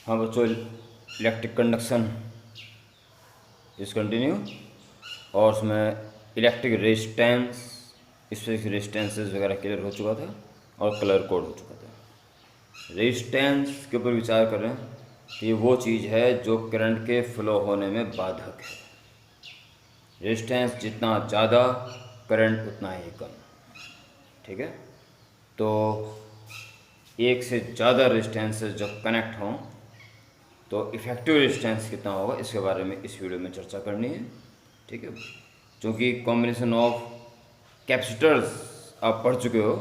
हाँ बच्चों, electric conduction इस कंटिन्यू, और उसमें इलेक्ट्रिक रेजिस्टेंस, स्पेसिफिक रेजिस्टेंसेस वगैरह क्लियर हो चुका था और कलर कोड हो चुका था। रेजिस्टेंस के ऊपर विचार कर रहे हैं कि ये वो चीज़ है जो करंट के फ्लो होने में बाधक है। रेजिस्टेंस जितना ज़्यादा, करंट उतना ही कम। ठीक है, तो एक से ज़्यादा रेजिस्टेंसेस जब कनेक्ट हों तो इफेक्टिव रेजिस्टेंस कितना होगा, इसके बारे में इस वीडियो में चर्चा करनी है। ठीक है, क्योंकि कॉम्बिनेशन ऑफ कैपेसिटर्स आप पढ़ चुके हो,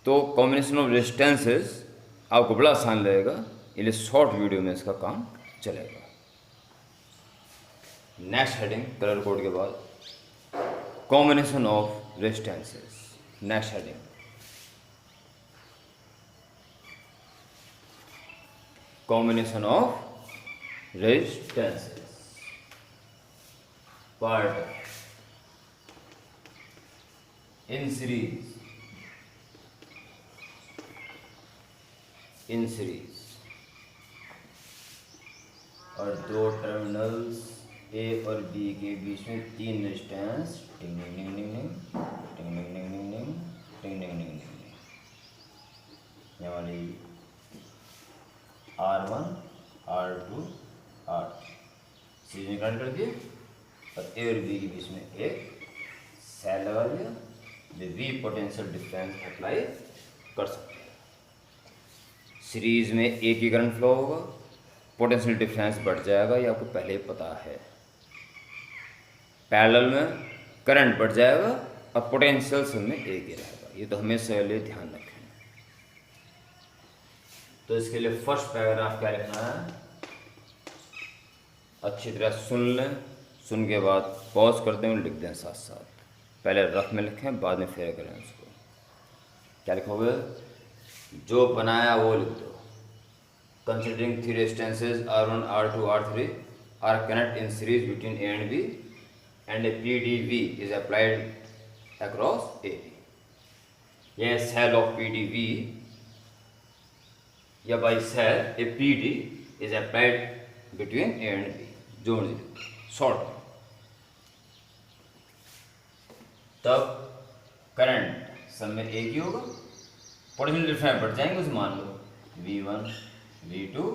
तो कॉम्बिनेशन ऑफ रेजिस्टेंसेस आपको बड़ा आसान लगेगा, इसलिए शॉर्ट वीडियो में इसका काम चलेगा। नेक्स्ट हेडिंग कलर कोड के बाद combination of resistances. Next heading combination of resistances. Part in series, और दो टर्मिनल्स ए और बी के बीच में तीन रेजिस्टेंस टिंग टिंग टिंग टिंग टिंग टिंग टिंग टिंग टिंग टिंग टिंग टिंग, ये वाली R1, R2, R3 सीरीज में कनेक्ट कर दिए, और ए और बी के बीच में एक सेल लगा दिया, जो वी पोटेंशियल डिफरेंस अप्लाई कर सकते हैं। सीरीज में एक ही करंट फ्लो होगा, पोटेंशियल डिफरेंस बढ़ जाएगा, ये आपको पहले ही पता है। पैरेलल में करंट बढ़ जाएगा और पोटेंशियल सब में एक ही रहेगा, ये तो हमेशा लिए ध्यान रखें। तो इसके लिए फर्स्ट पैराग्राफ क्या लिखना है, अच्छी तरह सुन लें, सुन के बाद पॉज करते हुए लिख दें साथ साथ। पहले रफ में लिखें, बाद में फेयर करें उसको। क्या लिखोगे, जो बनाया वो लिख दो। Considering three resistances R1, R2, R3 are connect in series between a and b and a PdV is applied across AB। यह सेल ऑफ PdV या by cell a PD is applied between a and b, जो short. तब current सब में एक ही होगा, potential difference बढ़ जाएंगे, उसे मान लो V1, V2,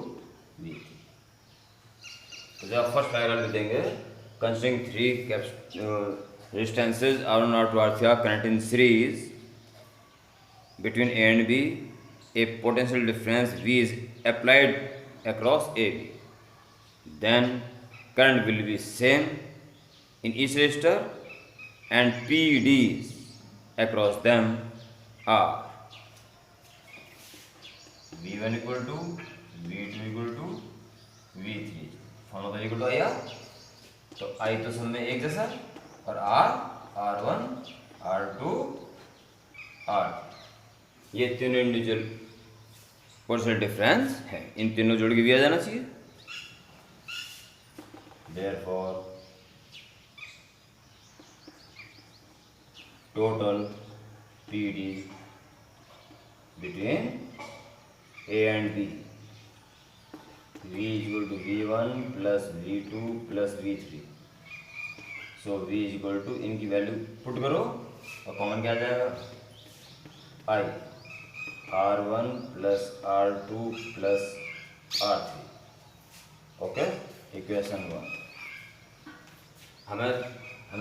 V3। तो जब आप फर्स्ट पैराग्राफ लिख देंगे, considering three resistances R1, R2, R3 are connect in series between A and B, a potential difference V is applied across AB, then current will be same in each resistor and PDs across them are V1 equal to V2 equal to V3, formula तो equal to आया, तो I तो सब में एक जैसा, और R, R1, R2, R3, ये तीनों इंडिविजुअल पोटेंशियल डिफरेंस है, इन तीनों जोड़ के दिया जाना चाहिए। Therefore total PD between A and B V equal to V1 plus V2 plus V3, so V equal to, इनकी वैल्यू पुट करो और कॉमन क्या आ जाएगा, I R1 प्लस R2 प्लस R3। Okay, equation 1। हम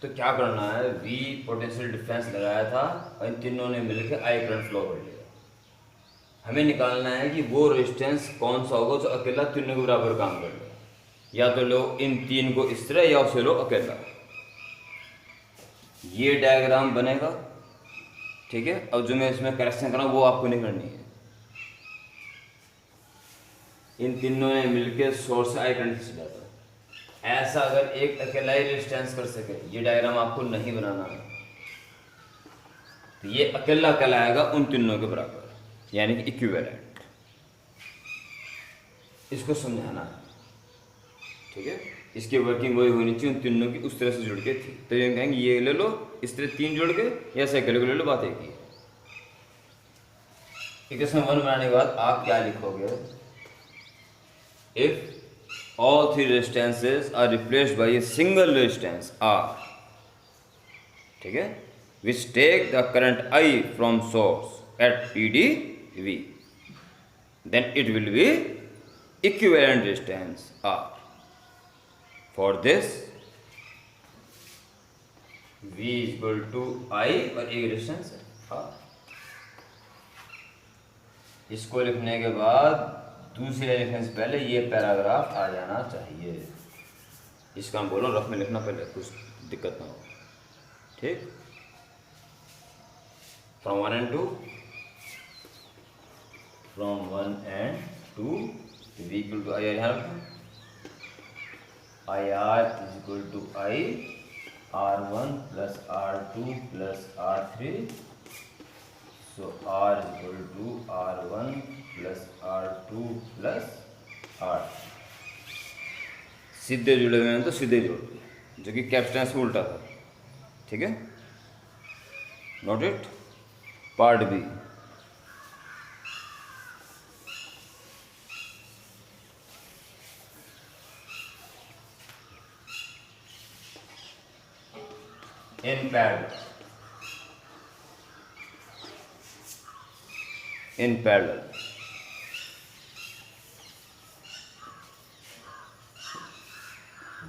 तो क्या करना है, V पोटेंशियल डिफरेंस लगाया था और इन तीनों ने मिलकर I करंट फ्लो कर लिया। हमें निकालना है कि वो रेजिस्टेंस कौन सा होगा जो अकेला तीनों के बराबर काम कर ले, या तो लो इन तीन को इस तरह, या उसे लो अकेला। ये डायग्राम बनेगा, ठीक है। अब जो मैं इसमें करेक्शन कर रहा हूँ वो आपको नहीं करनी है। इन तीनों ने मिलकर सोर्स आई करंट खींच जाता है। ऐसा अगर एक अकेला ही रेजिस्टेंस कर सके, ये डायग्राम आपको नहीं बनाना है, तो ये अकेला कहलाएगा उन तीनों के बराबर, यानी कि इक्विवेलेंट। इसको समझाना है, ठीक है। इसकी वर्किंग वही होनी चाहिए, उन तीनों की उस तरह से जुड़ के थी, तो ये कहेंगे ये ले लो इस तरह तीन जोड़ के, या साइकिल को ले लो, बात एक ही है। इक्वेशन 1 बनाने के बाद आप क्या लिखोगे, if all three resistances are replaced by a single resistance R, ठीक है, which take the current I from source at PdV, then it will be equivalent resistance R. For this V is equal to I और एक resistance है R. इसको लिखने के बाद दूसरे लिखने से पहले ये पैराग्राफ आ जाना चाहिए. इसका हम बोलो रफ में लिखना पहले, कुछ दिक्कत ना हो. ठीक. From 1 and 2 V equal to I यहाँ रखते हैं. IR is equal to I R1 plus R2 plus R3. So R is equal to R1 plus R2 plus R. सीधे जुड़े हुए हैं तो सीधे जोड़ दिए, जो कि कैपेसिटेंस में उल्टा था. ठीक है. Note it. Part b. in parallel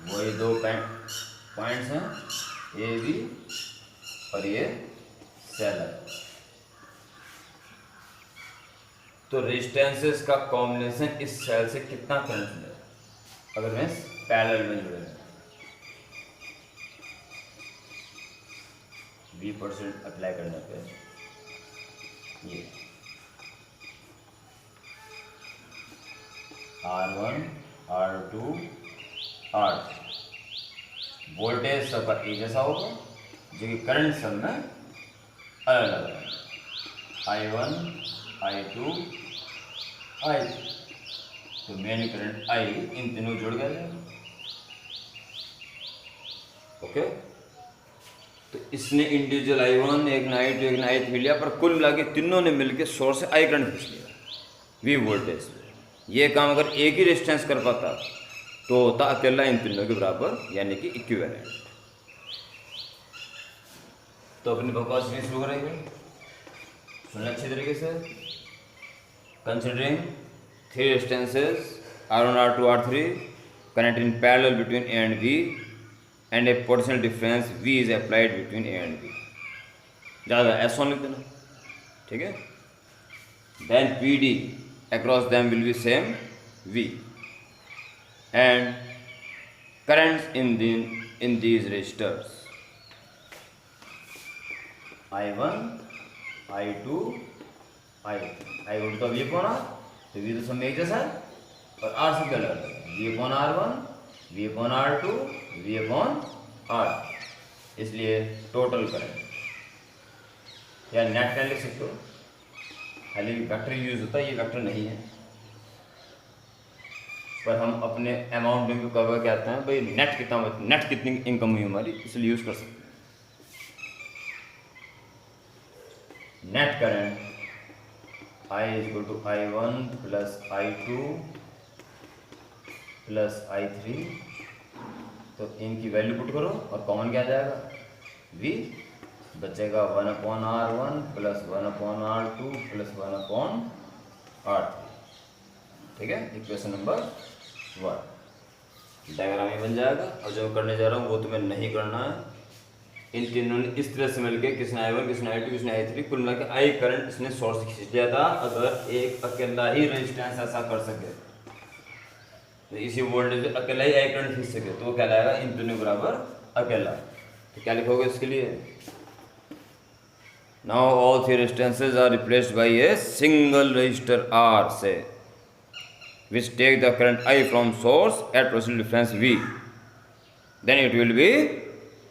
वही दो पॉइंट्स हैं ए बी और ये सेल है. तो रेजिस्टेंसेस का कॉम्बिनेशन इस सेल से कितना करंट मिलेगा अगर मैं पैरेलल में जुड़े हैं. 20% अप्लाई करने पे ये R1 R2 R3 वोल्टेज सबका एक जैसा होगा, जो कि करंट सब में अलग अलग है. I1 I2 I3. तो मेन करंट I इन तीनों जुड़ गए. ओके. तो इसने इंडिविजुअल I1 एक ना I2 एक ना I3 लिया, पर कुल मिला के तीनों ने मिलकर सोर्स से I करंट खींच लिया V वोल्टेज. ये काम अगर एक ही रेजिस्टेंस कर पाता तो होता अकेला इन तीनों के बराबर, यानी कि इक्विवेलेंट. तो अपनी बकवास में शुरू करेंगे. सुनना अच्छी तरीके से. Considering three resistances R1 R2 R3 connected in parallel between A and B and a potential difference V is applied between A and B. ज़्यादा S1 लिख देना. ठीक है. Then PD across them will be same V and currents in these resistors I1 I2 I1 तो V upon R, तो V तो सब में एक जैसा है, और R से क्या अलग है. V upon R1 V upon R2 V upon R. इसलिए टोटल करंट या नेट करंट लिख सकते हो. खाली वेक्टर यूज होता है, ये वेक्टर नहीं है, पर हम अपने अमाउंट में भी कवर कहते हैं भाई नेट कितना, नेट कितनी इनकम हुई हमारी, इसलिए यूज कर सकते हैं. Net current I is equal to I1 plus I2 plus I3. तो इनकी वैल्यू पुट करो और कॉमन क्या जाएगा V. बचेगा 1/R1 plus 1/R2 plus 1/R3. ठीक है. इक्वेशन नंबर 1 डायग्राम में बन जाएगा. और जो करने जा रहा हूँ वो तुम्हें नहीं करना है. इन तीनों ने इस तरह से मिलकर, किसने I1 किसने I2 किसने I3, कुल मिला के I करंट इसने सोर्स से खींच लिया था. अगर एक अकेला ही रेजिस्टेंस ऐसा कर सके, तो इसी वोल्टेज पे अकेला ही I करंट खींच सके, तो वो कहलाएगा इन दोनों बराबर अकेला. तो क्या लिखोगे इसके लिए. Now all three resistances are replaced by a single resistor R से which take the current I from source at potential difference V, then it will be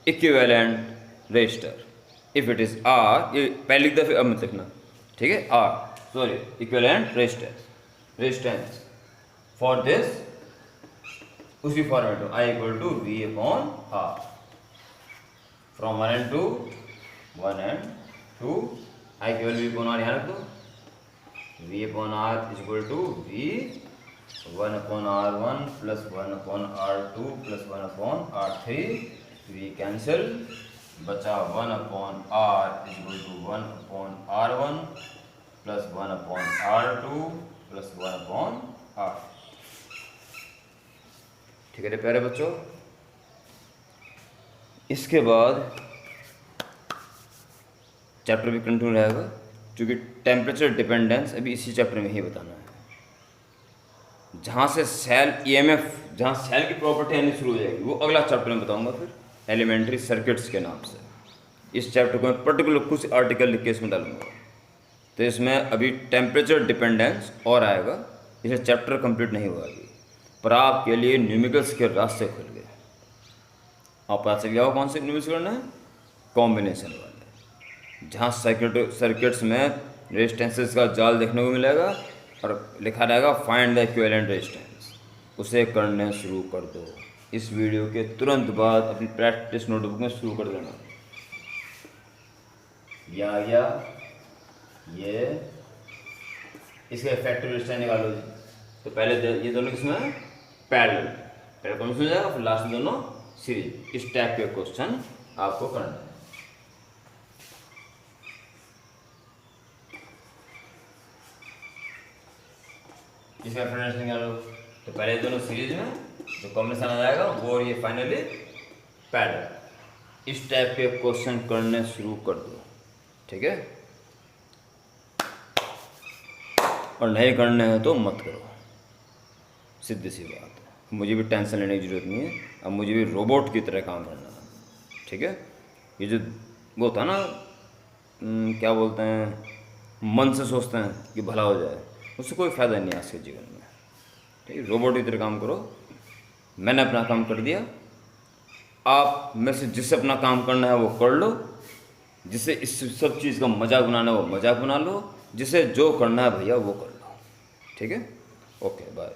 equivalent resistor. If it is R, ये पहले लिख दो फिर अब मत लिखना. ठीक है. R, sorry, equivalent resistance. For this उसी फॉर्मेट में I equal to V upon R. From 1 and 2 I केवल V upon R यहाँ रख दो. V upon R is equal to V 1/r1 plus 1/r2 plus 1/r3, ये cancel, बचा 1/r equal to 1/r1 plus 1/r2 plus 1/r। ठीक है प्यारे बच्चों, इसके बाद चैप्टर भी कंटिन्यू रहेगा, क्योंकि टेम्परेचर डिपेंडेंस अभी इसी चैप्टर में ही बताना है। जहाँ से सेल ईएमएफ, जहाँ सेल की प्रॉपर्टी आनी शुरू हो जाएगी वो अगला चैप्टर में बताऊंगा, फिर एलिमेंट्री सर्किट्स के नाम से। इस चैप्टर को मैं पर्टिकुलर कुछ आर्टिकल लिख के इसमें डालूंगा। तो इसमें अभी टेम्परेचर डिपेंडेंस और आएगा, इसे चैप्टर कंप्लीट नहीं हुआ अभी, पर आपके लिए न्यूमेरिकल्स के रास्ते खुल गए। आप पता चल गया हो कौन से न्यूमेरिकल्स करना है, कॉम्बिनेशन वाले, जहाँ सर्किट्स में रेजिस्टेंसेस का जाल देखने को मिलेगा और लिखा रहेगा फाइंड द इक्विवेलेंट रेजिस्टेंस, उसे करने शुरू कर दो। इस वीडियो के तुरंत बाद अपनी प्रैक्टिस नोटबुक में शुरू कर देना। या ये इसके इफेक्टिव रेजिस्टेंस निकालो जी। तो पहले ये दोनों किसमें पैरेलल, पहले कौन सा हो जाएगा, फिर लास्ट में दोनों सीरीज। इस टाइप के क्वेश्चन आपको करना है। इसका रेफरेंस निकालो, तो पहले दोनों सीरीज में जो कॉम्बिनेशन आ जाएगा वो, और ये फाइनली पैरेलल। इस टाइप के क्वेश्चन करने शुरू कर दो, ठीक है। और नहीं करने हैं तो मत करो, सीधी सी बात है। मुझे भी टेंशन लेने की ज़रूरत नहीं है, अब मुझे भी रोबोट की तरह काम करना है, ठीक है। ये जो वो था ना, क्या बोलते हैं, मन से सोचते हैं कि भला हो जाए, उससे कोई फ़ायदा नहीं है आज के जीवन में, ठीक है। रोबोट की तरह काम करो। मैंने अपना काम कर दिया, आप में से जिससे अपना काम करना है वो कर लो, जिसे इस सब चीज़ का मजाक बनाना है वो मजाक बना लो, जिसे जो करना है भैया वो कर लो, ठीक है। Okay bye.